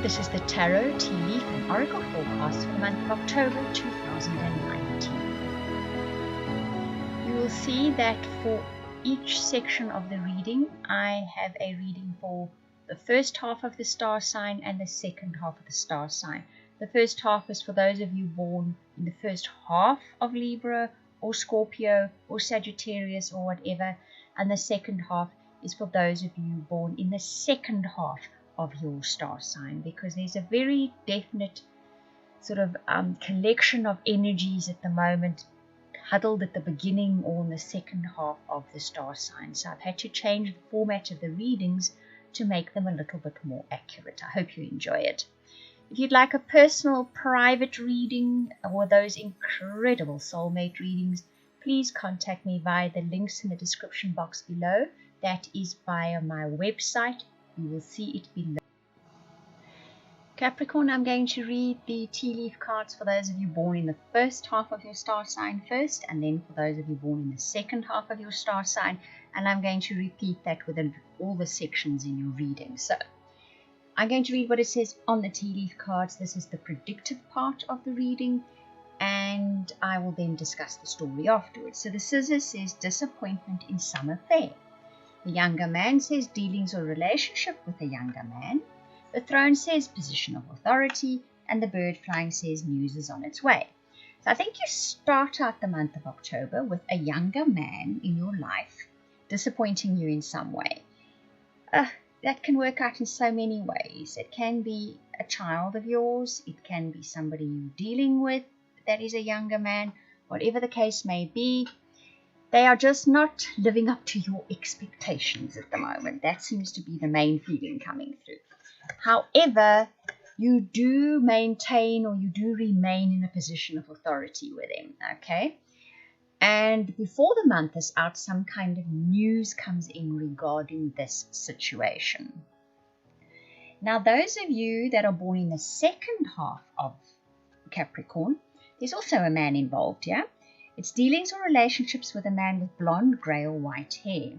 This is the Tarot, Tea Leaf and Oracle forecast for the month of October 2019. You will see that for each section of the reading, I have a reading for the first half of the star sign and the second half of the star sign. The first half is for those of you born in the first half of Libra or Scorpio or Sagittarius or whatever, and the second half is for those of you born in the second half of your star sign, because there's a very definite sort of collection of energies at the moment huddled at the beginning or in the second half of the star sign. So I've had to change the format of the readings to make them a little bit more accurate. I hope you enjoy it. If you'd like a personal private reading or those incredible soulmate readings, please contact me via the links in the description box below. That is via my website. You will see it below. Capricorn, I'm going to read the tea leaf cards for those of you born in the first half of your star sign first, and then for those of you born in the second half of your star sign, and I'm going to repeat that within all the sections in your reading. So I'm going to read what it says on the tea leaf cards. This is the predictive part of the reading, and I will then discuss the story afterwards. So the scissors says disappointment in some affair. The younger man says dealings or relationship with a younger man. The throne says position of authority, and the bird flying says news is on its way. So I think you start out the month of October with a younger man in your life disappointing you in some way. That can work out in so many ways. It can be a child of yours. It can be somebody you're dealing with that is a younger man. Whatever the case may be, they are just not living up to your expectations at the moment. That seems to be the main feeling coming through. However, you do maintain or you do remain in a position of authority with them, okay? And before the month is out, some kind of news comes in regarding this situation. Now, those of you that are born in the second half of Capricorn, there's also a man involved, yeah? It's dealings or relationships with a man with blonde, grey or white hair.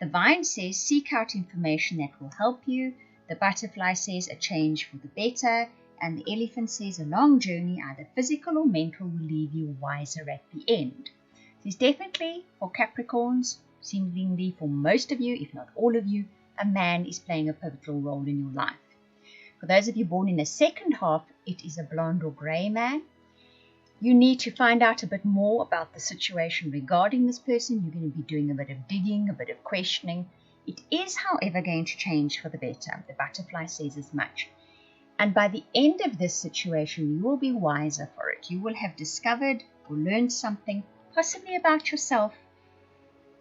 The vine says seek out information that will help you. The butterfly says a change for the better. And the elephant says a long journey, either physical or mental, will leave you wiser at the end. There's definitely, for Capricorns, seemingly for most of you, if not all of you, a man is playing a pivotal role in your life. For those of you born in the second half, it is a blonde or grey man. You need to find out a bit more about the situation regarding this person. You're going to be doing a bit of digging, a bit of questioning. It is, however, going to change for the better. The butterfly says as much. And by the end of this situation, you will be wiser for it. You will have discovered or learned something, possibly about yourself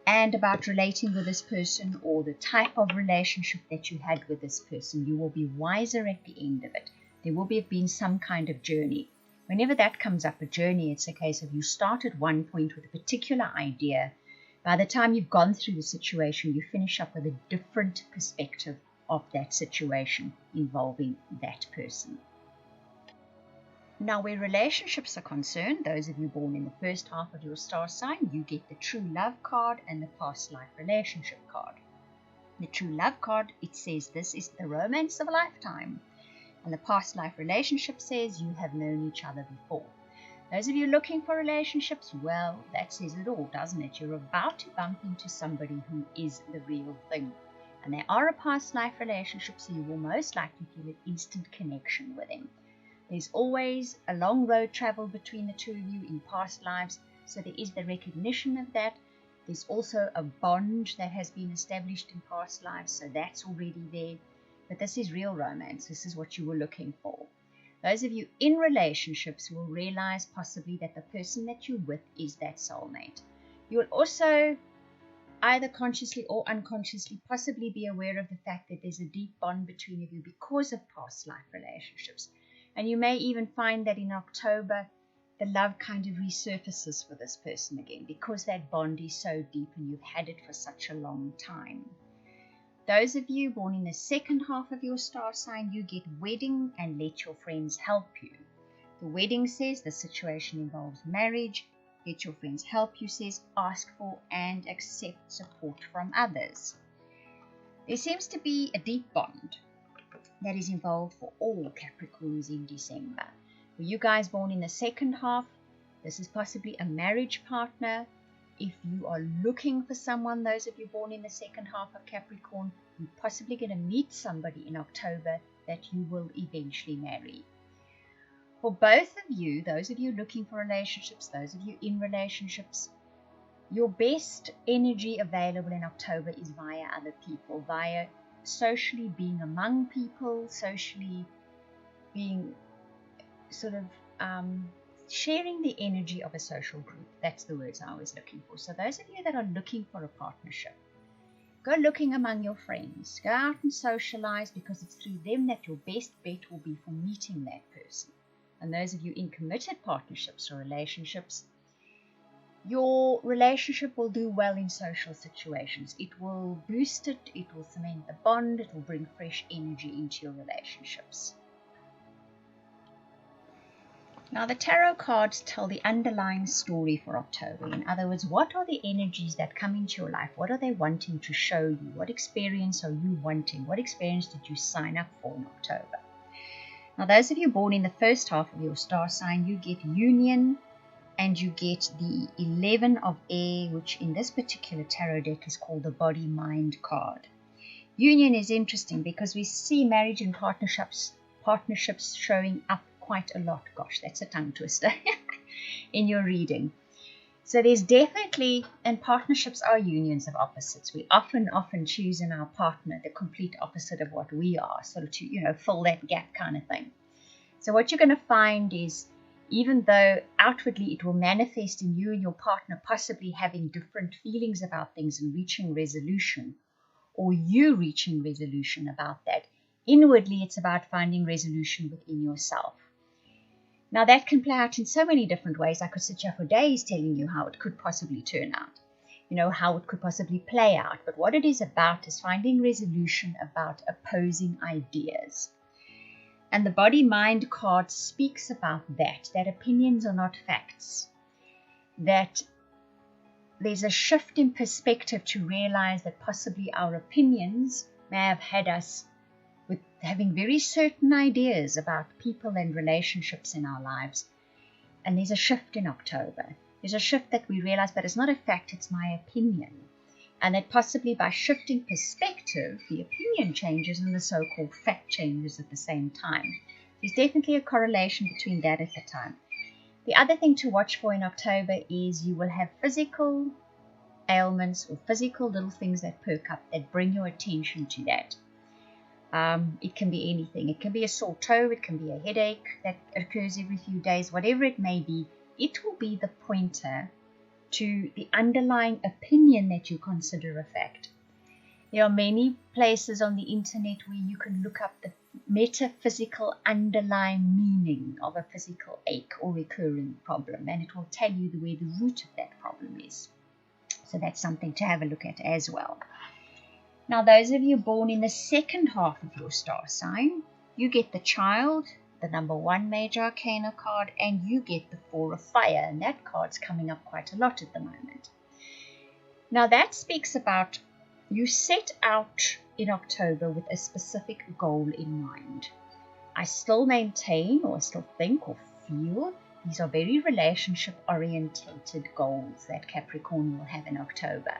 and about relating with this person or the type of relationship that you had with this person. You will be wiser at the end of it. There will have been some kind of journey. Whenever that comes up, a journey, it's a case of you start at one point with a particular idea. By the time you've gone through the situation, you finish up with a different perspective of that situation involving that person. Now, where relationships are concerned, those of you born in the first half of your star sign, you get the true love card and the past life relationship card. The true love card, it says this is the romance of a lifetime. And the past life relationship says you have known each other before. Those of you looking for relationships, well, that says it all, doesn't it? You're about to bump into somebody who is the real thing. And they are a past life relationship, so you will most likely feel an instant connection with them. There's always a long road travel between the two of you in past lives, so there is the recognition of that. There's also a bond that has been established in past lives, so that's already there. But this is real romance. This is what you were looking for. Those of you in relationships will realize possibly that the person that you're with is that soulmate. You will also, either consciously or unconsciously, possibly be aware of the fact that there's a deep bond between you because of past life relationships. And you may even find that in October, the love kind of resurfaces for this person again because that bond is so deep and you've had it for such a long time. Those of you born in the second half of your star sign, you get wedding and let your friends help you. The wedding says the situation involves marriage. Let your friends help you says ask for and accept support from others. There seems to be a deep bond. that is involved for all Capricorns in December. For you guys born in the second half, this is possibly a marriage partner. If you are looking for someone, those of you born in the second half of Capricorn, you're possibly going to meet somebody in October that you will eventually marry. For both of you, those of you looking for relationships, those of you in relationships, your best energy available in October is via other people, via socially being among people, socially being sort of sharing the energy of a social group. That's the words I was looking for. So those of you that are looking for a partnership, go looking among your friends. Go out and socialize, because it's through them that your best bet will be for meeting that person. And those of you in committed partnerships or relationships, your relationship will do well in social situations. It will boost it, it will cement the bond, it will bring fresh energy into your relationships. Now, the tarot cards tell the underlying story for October. In other words, what are the energies that come into your life? What are they wanting to show you? What experience are you wanting? What experience did you sign up for in October? Now, those of you born in the first half of your star sign, you get union and you get the 11 of air, which in this particular tarot deck is called the body-mind card. Union is interesting because we see marriage and partnerships showing up quite a lot. Gosh, that's a tongue twister in your reading. So there's definitely, and partnerships are unions of opposites. We often choose in our partner the complete opposite of what we are, sort of to, fill that gap kind of thing. So what you're going to find is, even though outwardly it will manifest in you and your partner possibly having different feelings about things and reaching resolution, or you reaching resolution about that, inwardly it's about finding resolution within yourself. Now, that can play out in so many different ways. I could sit here for days telling you how it could possibly turn out, how it could possibly play out. But what it is about is finding resolution about opposing ideas. And the body-mind card speaks about that opinions are not facts, that there's a shift in perspective to realize that possibly our opinions may have had us with having very certain ideas about people and relationships in our lives. And there's a shift in October. There's a shift that we realize that it's not a fact, it's my opinion. And that possibly by shifting perspective, the opinion changes and the so-called fact changes at the same time. There's definitely a correlation between that at the time. The other thing to watch for in October is you will have physical ailments or physical little things that perk up, that bring your attention to that. It can be anything. It can be a sore toe, it can be a headache that occurs every few days, whatever it may be. It will be the pointer to the underlying opinion that you consider a fact. There are many places on the internet where you can look up the metaphysical underlying meaning of a physical ache or recurring problem, and it will tell you where the root of that problem is. So that's something to have a look at as well. Now, those of you born in the second half of your star sign, you get the Child, the number 1 major arcana card, and you get the 4 of Fire, and that card's coming up quite a lot at the moment. Now, that speaks about you set out in October with a specific goal in mind. I still maintain, or I still think or feel, these are very relationship-orientated goals that Capricorn will have in October.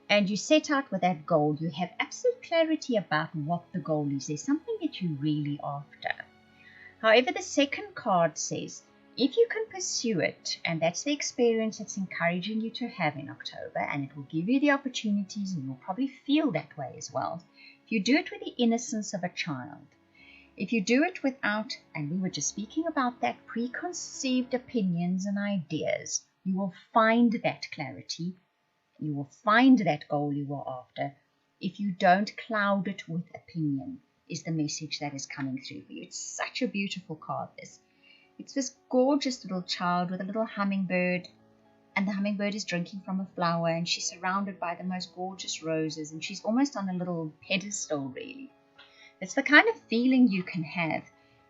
And you set out with that goal, you have absolute clarity about what the goal is. There's something that you're really after. However, the second card says, if you can pursue it, and that's the experience it's encouraging you to have in October, and it will give you the opportunities, and you'll probably feel that way as well. If you do it with the innocence of a child, if you do it without, and we were just speaking about that, preconceived opinions and ideas, you will find that clarity. You will find that goal you are after if you don't cloud it with opinion, is the message that is coming through for you. It's such a beautiful card, this. It's this gorgeous little child with a little hummingbird, and the hummingbird is drinking from a flower, and she's surrounded by the most gorgeous roses, and she's almost on a little pedestal, really. It's the kind of feeling you can have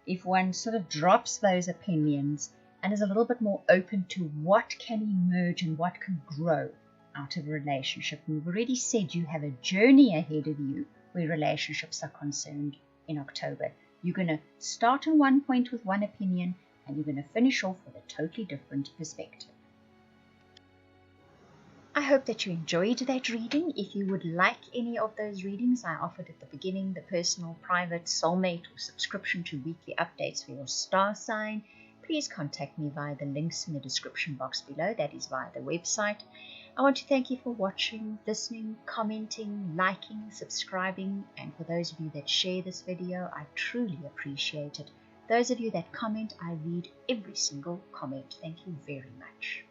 if one sort of drops those opinions and is a little bit more open to what can emerge and what can grow out of a relationship. And we've already said you have a journey ahead of you where relationships are concerned in in October. You're going to start on one point with one opinion, and you're going to finish off with a totally different perspective. I hope that you enjoyed that reading. If you would like any of those readings I offered at the beginning, the personal, private, soulmate, or subscription to weekly updates for your star sign, please contact me via the links in the description box below. That is via the website. I want to thank you for watching, listening, commenting, liking, subscribing, and for those of you that share this video, I truly appreciate it. Those of you that comment, I read every single comment. Thank you very much.